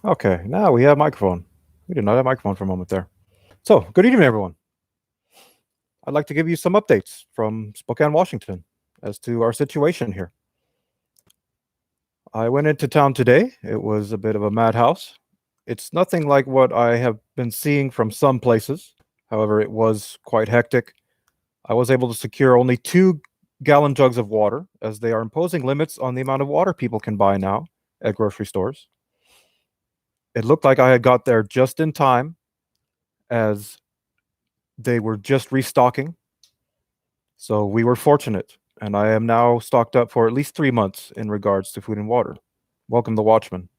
Okay, now we have microphone. We did not have microphone for a moment there. So, good evening, everyone. I'd like to give you some updates from Spokane, Washington, as to our situation here. I went into town today. It was a bit of a madhouse. It's nothing like what I have been seeing from some places. However, it was quite hectic. I was able to secure only 2 gallon jugs of water, as they are imposing limits on the amount of water people can buy now at grocery stores. It looked like I had got there just in time, as they were just restocking. So we were fortunate, and I am now stocked up for at least 3 months in regards to food and water. Welcome, the Watchman.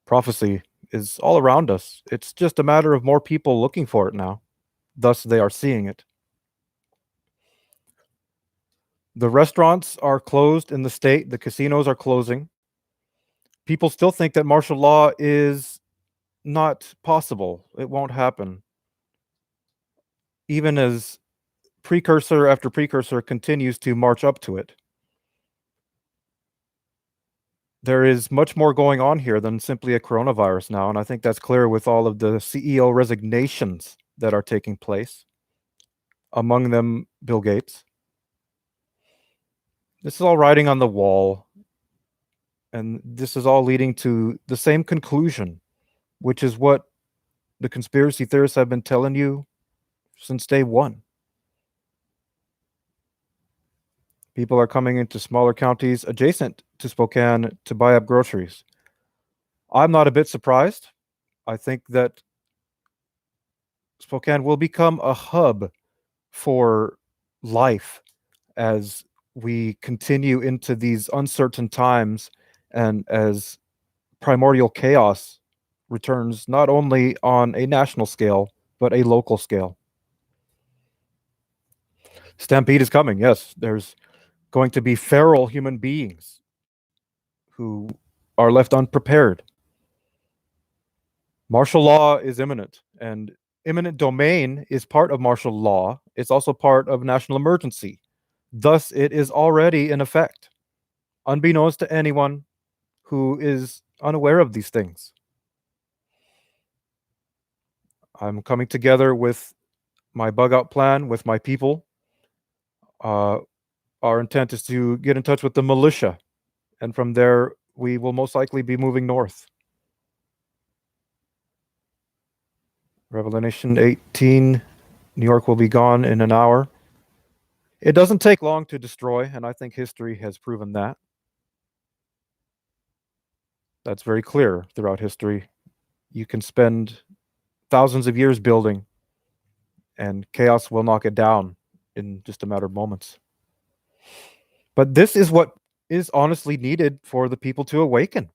Prophecy is all around us. It's just a matter of more people looking for it now. Thus, they are seeing it. The restaurants are closed in the state, the casinos are closing. People still think that martial law is not possible. It won't happen. Even as precursor after precursor continues to march up to it. There is much more going on here than simply a coronavirus now, and I think that's clear with all of the CEO resignations that are taking place, among them Bill Gates. This is all writing on the wall, and this is all leading to the same conclusion, which is what the conspiracy theorists have been telling you since day one. People are coming into smaller counties adjacent to Spokane to buy up groceries. I'm not a bit surprised. I think that Spokane will become a hub for life as we continue into these uncertain times and as primordial chaos returns not only on a national scale, but a local scale. Stampede is coming, yes. There's going to be feral human beings who are left unprepared. Martial law is imminent, and eminent domain is part of martial law. It's also part of national emergency. Thus, it is already in effect, unbeknownst to anyone who is unaware of these things. I'm coming together with my bug out plan with my people. Our intent is to get in touch with the militia, and from there, we will most likely be moving north. Revelation 18, New York will be gone in an hour. It doesn't take long to destroy, and I think history has proven that. That's very clear throughout history. You can spend thousands of years building, and chaos will knock it down in just a matter of moments. But this is what is honestly needed for the people to awaken.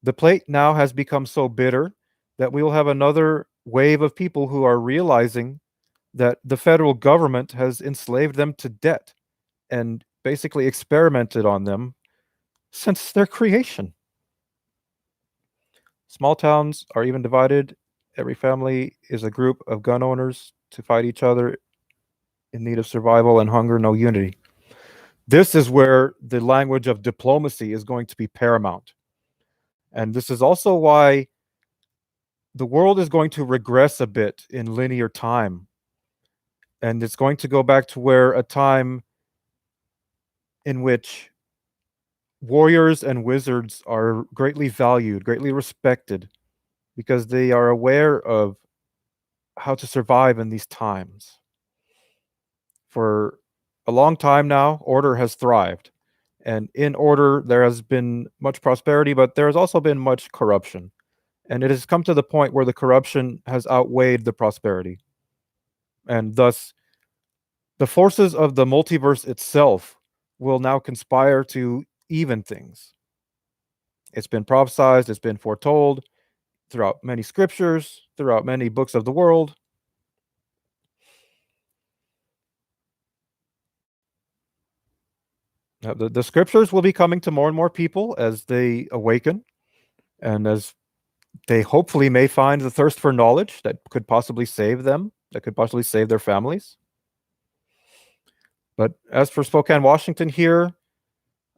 The plate now has become so bitter that we will have another wave of people who are realizing that the federal government has enslaved them to debt and basically experimented on them since their creation. Small towns are even divided. Every family is a group of gun owners to fight each other in need of survival and hunger, no unity. This is where the language of diplomacy is going to be paramount. And this is also why the world is going to regress a bit in linear time. And it's going to go back to where a time in which warriors and wizards are greatly valued, greatly respected, because they are aware of how to survive in these times. For a long time now, order has thrived. And in order, there has been much prosperity, but there has also been much corruption. And it has come to the point where the corruption has outweighed the prosperity. And thus, the forces of the multiverse itself will now conspire to even things. It's been prophesied, it's been foretold throughout many scriptures, throughout many books of the world. The scriptures will be coming to more and more people as they awaken and as they hopefully may find the thirst for knowledge that could possibly save them, that could possibly save their families. But as for Spokane, Washington here,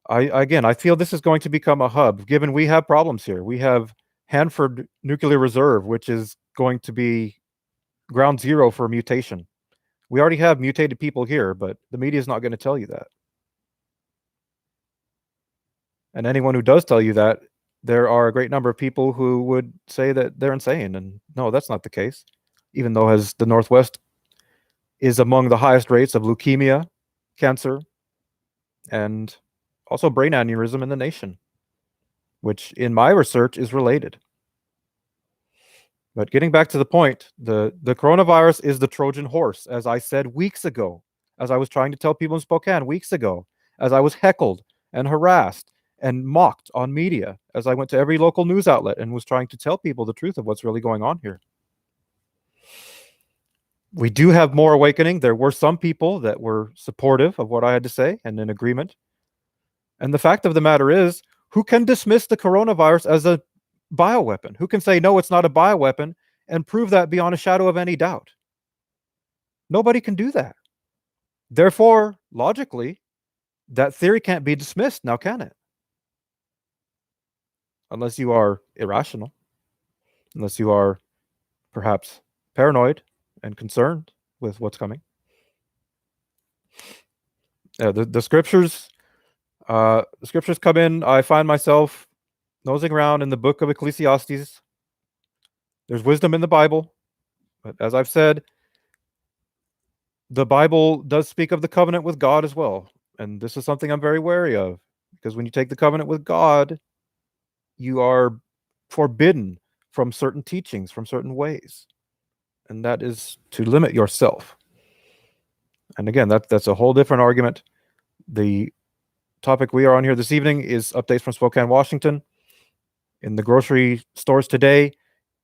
I feel this is going to become a hub, given we have problems here. We have Hanford Nuclear Reserve, which is going to be ground zero for mutation. We already have mutated people here, but the media is not going to tell you that. And anyone who does tell you that, there are a great number of people who would say that they're insane. And no, that's not the case. Even though as the Northwest is among the highest rates of leukemia, cancer, and also brain aneurysm in the nation, which in my research is related. But getting back to the point, the coronavirus is the Trojan horse, as I said weeks ago, as I was trying to tell people in Spokane weeks ago, as I was heckled and harassed and mocked on media, as I went to every local news outlet and was trying to tell people the truth of what's really going on here. We do have more awakening. There were some people that were supportive of what I had to say and in agreement. And the fact of the matter is, who can dismiss the coronavirus as a bioweapon? Who can say, no, it's not a bioweapon and prove that beyond a shadow of any doubt? Nobody can do that. Therefore, logically, that theory can't be dismissed, now can it? Unless you are irrational, unless you are perhaps paranoid and concerned with what's coming. The scriptures come in. I find myself nosing around in the book of Ecclesiastes. There's wisdom in the Bible, but as I've said, the Bible does speak of the covenant with God as well. And this is something I'm very wary of, because when you take the covenant with God, you are forbidden from certain teachings, from certain ways. And that is to limit yourself. And again, that's a whole different argument. The topic we are on here this evening is updates from Spokane, Washington. In the grocery stores today,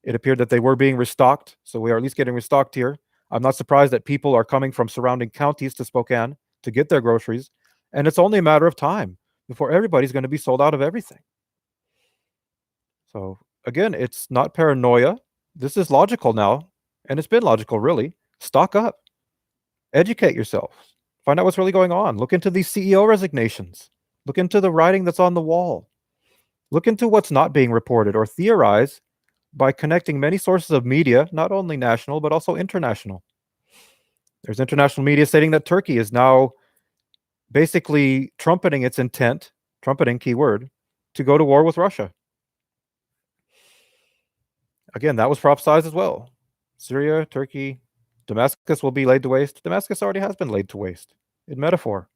it appeared that they were being restocked. So we are at least getting restocked here. I'm not surprised that people are coming from surrounding counties to Spokane to get their groceries. And it's only a matter of time before everybody's going to be sold out of everything. So again, it's not paranoia. This is logical now. And it's been logical, really. Stock up. Educate yourself. Find out what's really going on. Look into these CEO resignations. Look into the writing that's on the wall. Look into what's not being reported, or theorize by connecting many sources of media, not only national, but also international. There's international media stating that Turkey is now basically trumpeting its intent, trumpeting keyword, to go to war with Russia. Again, that was prophesized as well. Syria, Turkey, Damascus will be laid to waste. Damascus already has been laid to waste, in metaphor.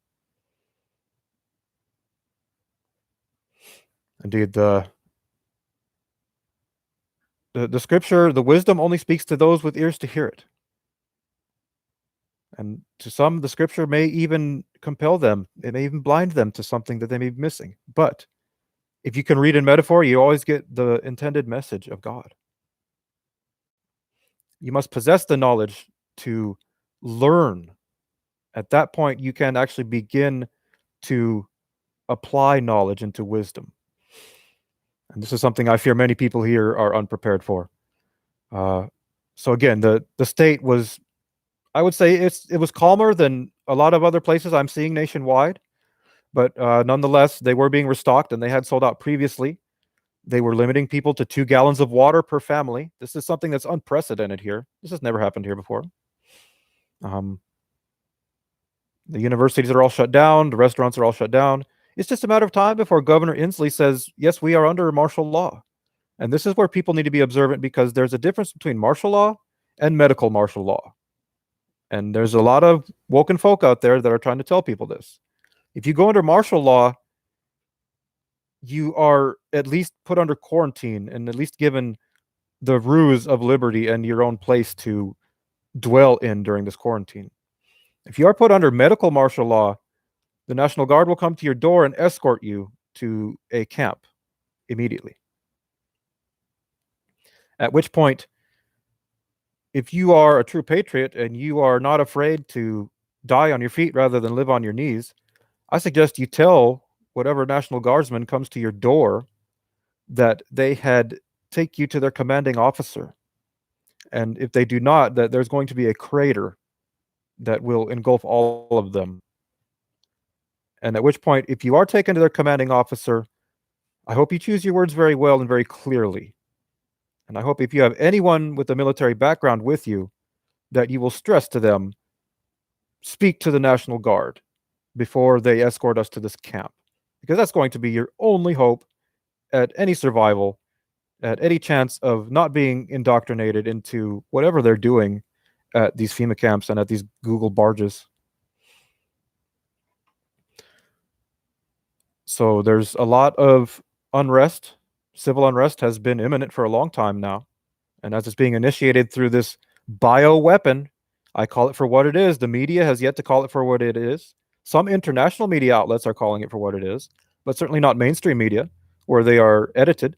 Indeed, the scripture, the wisdom only speaks to those with ears to hear it. And to some, the scripture may even compel them. It may even blind them to something that they may be missing. But if you can read in metaphor, you always get the intended message of God. You must possess the knowledge to learn. At that point, you can actually begin to apply knowledge into wisdom. And this is something I fear many people here are unprepared for. So again, the state was, I would say it was calmer than a lot of other places I'm seeing nationwide, but nonetheless, they were being restocked and they had sold out previously. They were limiting people to 2 gallons of water per family. This is something that's unprecedented here. This has never happened here before. The universities are all shut down. The restaurants are all shut down. It's just a matter of time before Governor Inslee says, yes, we are under martial law. And this is where people need to be observant, because there's a difference between martial law and medical martial law. And there's a lot of woken folk out there that are trying to tell people this. If you go under martial law, you are at least put under quarantine and at least given the ruse of liberty and your own place to dwell in during this quarantine. If you are put under medical martial law, the National Guard will come to your door and escort you to a camp immediately. At which point, if you are a true patriot and you are not afraid to die on your feet rather than live on your knees, I suggest you tell whatever National Guardsman comes to your door that they had take you to their commanding officer. And if they do not, that there's going to be a crater that will engulf all of them. And at which point, if you are taken to their commanding officer, I hope you choose your words very well and very clearly. And I hope if you have anyone with a military background with you, that you will stress to them, speak to the National Guard before they escort us to this camp. Because that's going to be your only hope at any survival, at any chance of not being indoctrinated into whatever they're doing at these FEMA camps and at these Google barges. So there's a lot of unrest. Civil unrest has been imminent for a long time now. And as it's being initiated through this bioweapon, I call it for what it is. The media has yet to call it for what it is. Some international media outlets are calling it for what it is, but certainly not mainstream media, where they are edited.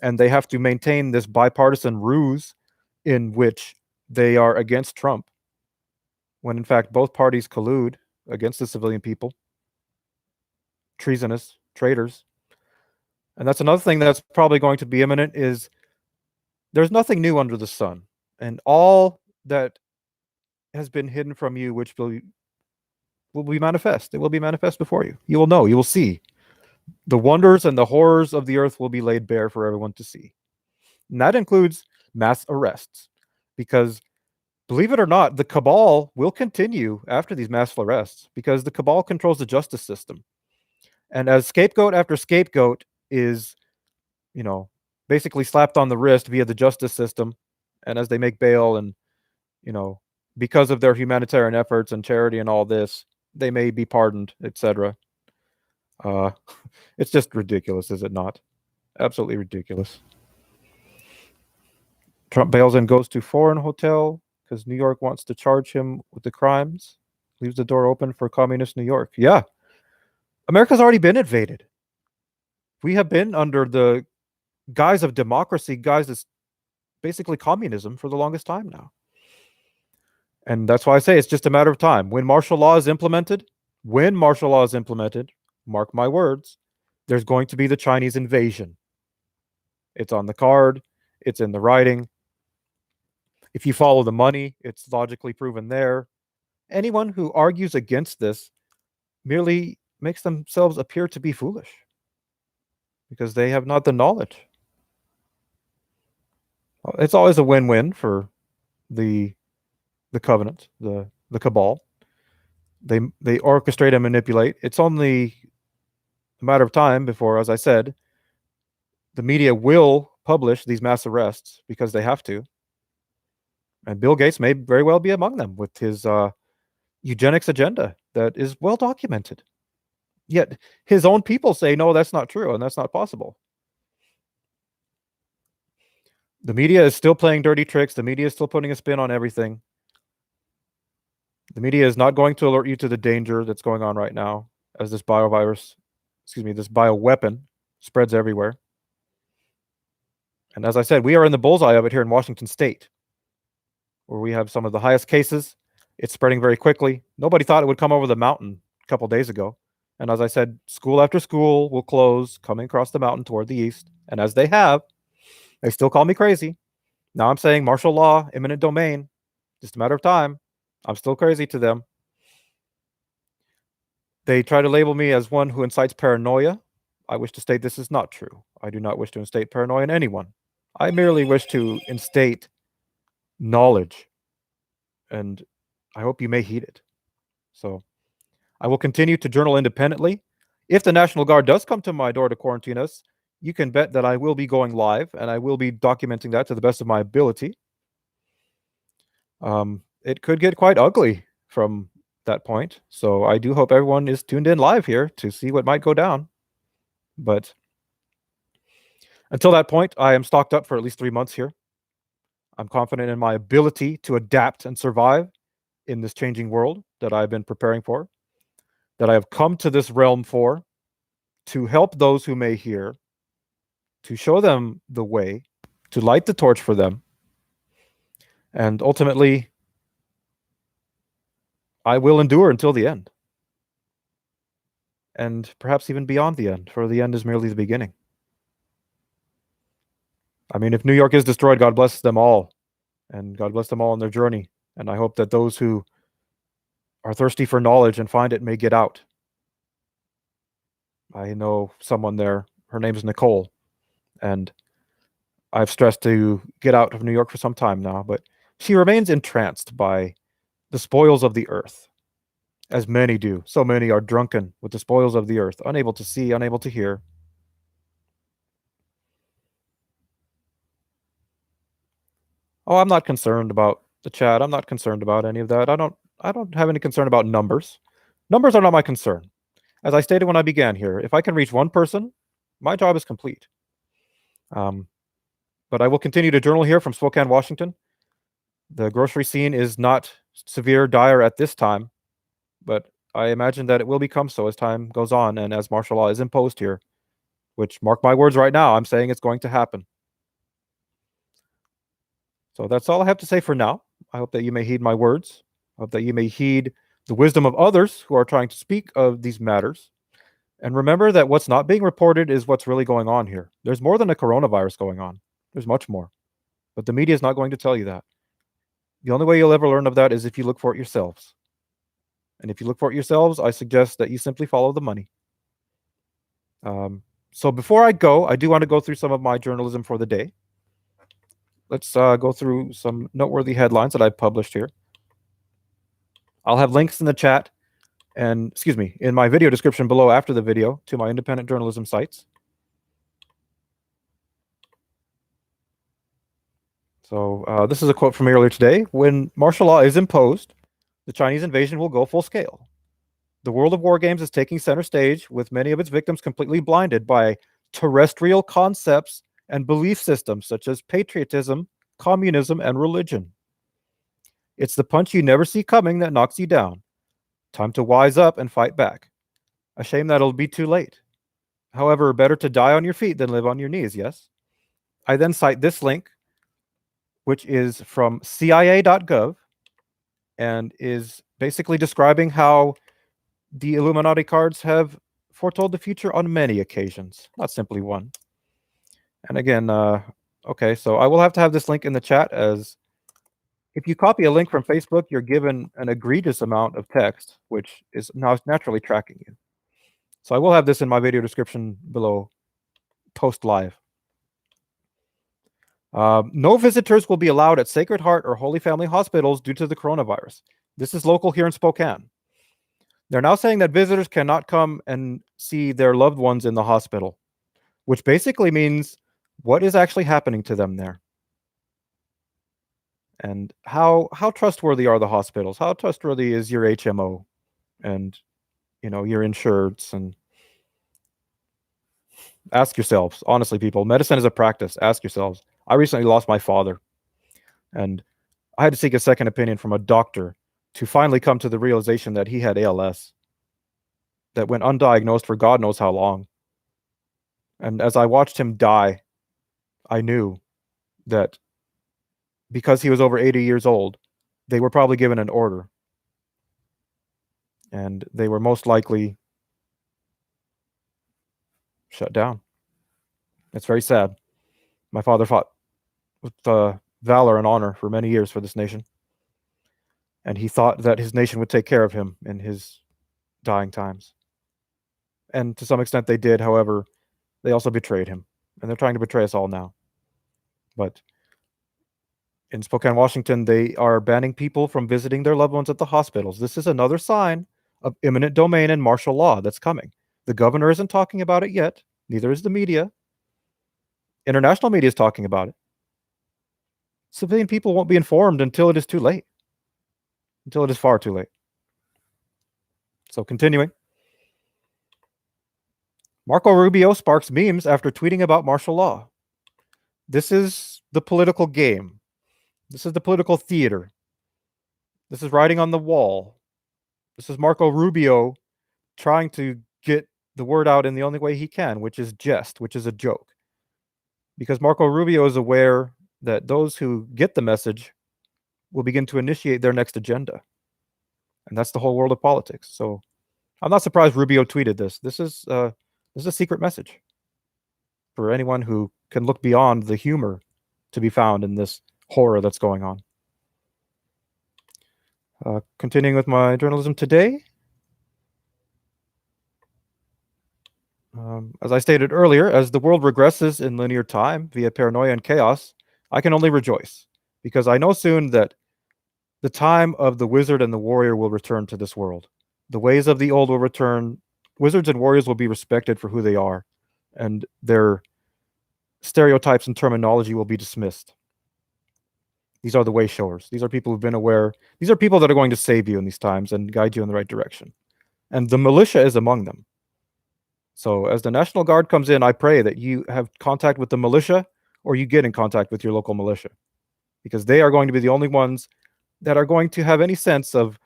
And they have to maintain this bipartisan ruse in which they are against Trump, when in fact both parties collude against the civilian people. Treasonous traitors. And that's another thing that's probably going to be imminent is there's nothing new under the sun. And all that has been hidden from you, which will be manifest. It will be manifest before you. You will know, you will see. The wonders and the horrors of the earth will be laid bare for everyone to see. And that includes mass arrests. Because believe it or not, the cabal will continue after these mass arrests because the cabal controls the justice system. And as scapegoat after scapegoat is, basically slapped on the wrist via the justice system, and as they make bail and, because of their humanitarian efforts and charity and all this, they may be pardoned, etc. It's just ridiculous, is it not? Absolutely ridiculous. Trump bails and goes to foreign hotel because New York wants to charge him with the crimes. Leaves the door open for communist New York. Yeah. America's already been invaded. We have been under the guise of democracy, guise is basically communism for the longest time now. And that's why I say it's just a matter of time. When martial law is implemented, mark my words, there's going to be the Chinese invasion. It's on the card. It's in the writing. If you follow the money, it's logically proven there. Anyone who argues against this merely makes themselves appear to be foolish because they have not the knowledge. It's always a win-win for the covenant, the cabal. They orchestrate and manipulate. It's only a matter of time before, as I said, the media will publish these mass arrests because they have to. And Bill Gates may very well be among them with his eugenics agenda that is well documented. Yet his own people say, no, that's not true and that's not possible. The media is still playing dirty tricks. The media is still putting a spin on everything. The media is not going to alert you to the danger that's going on right now as this bioweapon spreads everywhere. And as I said, we are in the bullseye of it here in Washington State, where we have some of the highest cases. It's spreading very quickly. Nobody thought it would come over the mountain a couple days ago. And as I said, school after school will close coming across the mountain toward the east. And as they have, they still call me crazy. Now I'm saying martial law, eminent domain, just a matter of time. I'm still crazy to them. They try to label me as one who incites paranoia. I wish to state this is not true. I do not wish to instate paranoia in anyone. I merely wish to instate knowledge, and I hope you may heed it. So I will continue to journal independently. If the National Guard does come to my door to quarantine us, you can bet that I will be going live, and I will be documenting that to the best of my ability. It could get quite ugly from that point. So I do hope everyone is tuned in live here to see what might go down. But until that point, I am stocked up for at least 3 months here. I'm confident in my ability to adapt and survive in this changing world that I've been preparing for, that I have come to this realm for, to help those who may hear, to show them the way, to light the torch for them. And ultimately, I will endure until the end. And perhaps even beyond the end, for the end is merely the beginning. I mean, if New York is destroyed, God bless them all. And God bless them all on their journey. And I hope that those who are thirsty for knowledge and find it may get out. I know someone there. Her name is Nicole, and I've stressed to get out of New York for some time now, but she remains entranced by the spoils of the earth, as many do. So many are drunken with the spoils of the earth, unable to see, unable to hear. Oh, I'm not concerned about the chat. I'm not concerned about any of that. I don't have any concern about numbers. Numbers are not my concern. As I stated when I began here, if I can reach one person, my job is complete. Um, but I will continue to journal here from Spokane, Washington. The grocery scene is not severe, dire at this time, but I imagine that it will become so as time goes on and as martial law is imposed here, which, mark my words right now, I'm saying it's going to happen. So that's all I have to say for now. I hope that you may heed my words. I hope that you may heed the wisdom of others who are trying to speak of these matters. And remember that what's not being reported is what's really going on here. There's more than a coronavirus going on. There's much more. But the media is not going to tell you that. The only way you'll ever learn of that is if you look for it yourselves. And if you look for it yourselves, I suggest that you simply follow the money. So before I go, I do want to go through some of my journalism for the day. Let's go through some noteworthy headlines that I've published here. I'll have links in the chat and, excuse me, in my video description below after the video to my independent journalism sites. So this is a quote from earlier today. When martial law is imposed, the Chinese invasion will go full scale. The world of war games is taking center stage, with many of its victims completely blinded by terrestrial concepts and belief systems such as patriotism, communism, and religion. It's the punch you never see coming that knocks you down. Time to wise up and fight back. A shame that it'll be too late. However, better to die on your feet than live on your knees, yes? I then cite this link, which is from CIA.gov and is basically describing how the Illuminati cards have foretold the future on many occasions, not simply one. And again, okay, so I will have to have this link in the chat, as if you copy a link from Facebook, you're given an egregious amount of text, which is now naturally tracking you. So I will have this in my video description below, post live. No visitors will be allowed at Sacred Heart or Holy Family hospitals due to the coronavirus. This is local here in Spokane. They're now saying that visitors cannot come and see their loved ones in the hospital, which basically means what is actually happening to them there. And how trustworthy are the hospitals? How trustworthy is your HMO and, you know, your insureds? And ask yourselves, honestly, people, medicine is a practice. Ask yourselves. I recently lost my father, and I had to seek a second opinion from a doctor to finally come to the realization that he had ALS that went undiagnosed for God knows how long. And as I watched him die, I knew that because he was over 80 years old, they were probably given an order. And they were most likely shut down. It's very sad. My father fought with valor and honor for many years for this nation. And he thought that his nation would take care of him in his dying times. And to some extent they did. However, they also betrayed him. And they're trying to betray us all now. But in Spokane, Washington, they are banning people from visiting their loved ones at the hospitals. This is another sign of eminent domain and martial law that's coming. The governor isn't talking about it yet. Neither is the media. International media is talking about it. Civilian people won't be informed until it is too late. Until it is far too late. So continuing. Marco Rubio sparks memes after tweeting about martial law. This is the political game. This is the political theater. This is writing on the wall. This is Marco Rubio trying to get the word out in the only way he can, which is jest, which is a joke. Because Marco Rubio is aware that those who get the message will begin to initiate their next agenda. And that's the whole world of politics. So I'm not surprised Rubio tweeted this. This is a secret message for anyone who can look beyond the humor to be found in this horror that's going on. Continuing with my journalism today. As I stated earlier, as the world regresses in linear time via paranoia and chaos, I can only rejoice because I know soon that the time of the wizard and the warrior will return to this world. The ways of the old will return. Wizards and warriors will be respected for who they are, and their stereotypes and terminology will be dismissed. These are the way showers. These are people who've been aware. These are people that are going to save you in these times and guide you in the right direction. And the militia is among them. So as the National Guard comes in, I pray that you have contact with the militia or you get in contact with your local militia, because they are going to be the only ones that are going to have any sense of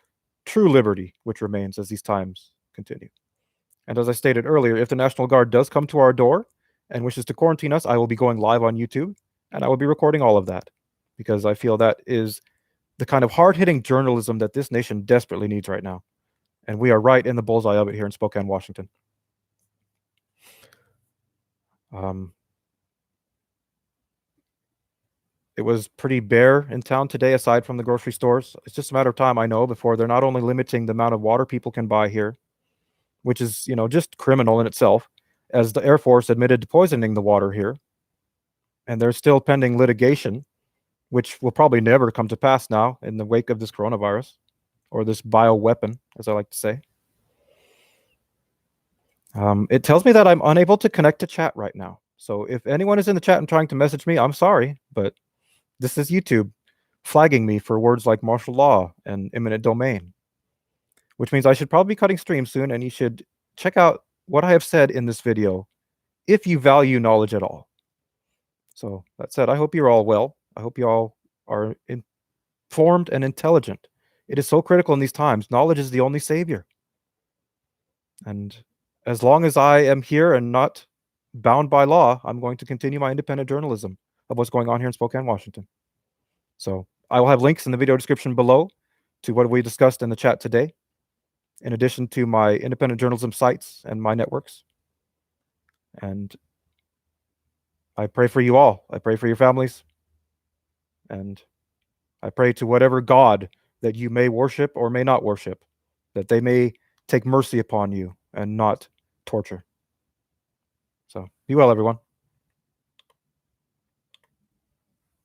true liberty, which remains as these times continue. And as I stated earlier, if the National Guard does come to our door and wishes to quarantine us, I will be going live on YouTube and I will be recording all of that, because I feel that is the kind of hard-hitting journalism that this nation desperately needs right now. And we are right in the bullseye of it here in Spokane, Washington. It was pretty bare in town today, aside from the grocery stores. It's just a matter of time, I know, before they're not only limiting the amount of water people can buy here, which is, just criminal in itself, as the Air Force admitted to poisoning the water here. And there's still pending litigation, which will probably never come to pass now in the wake of this coronavirus, or this bioweapon, as I like to say. It tells me that I'm unable to connect to chat right now. So if anyone is in the chat and trying to message me, I'm sorry, but this is YouTube flagging me for words like martial law and eminent domain, which means I should probably be cutting stream soon, and you should check out what I have said in this video if you value knowledge at all. So that said, I hope you're all well. I hope you all are informed and intelligent. It is so critical in these times. Knowledge is the only savior. And as long as I am here and not bound by law, I'm going to continue my independent journalism of what's going on here in Spokane, Washington. So I will have links in the video description below to what we discussed in the chat today, in addition to my independent journalism sites and my networks. And I pray for you all. I pray for your families. And I pray to whatever God that you may worship or may not worship, that they may take mercy upon you and not torture. So be well, everyone.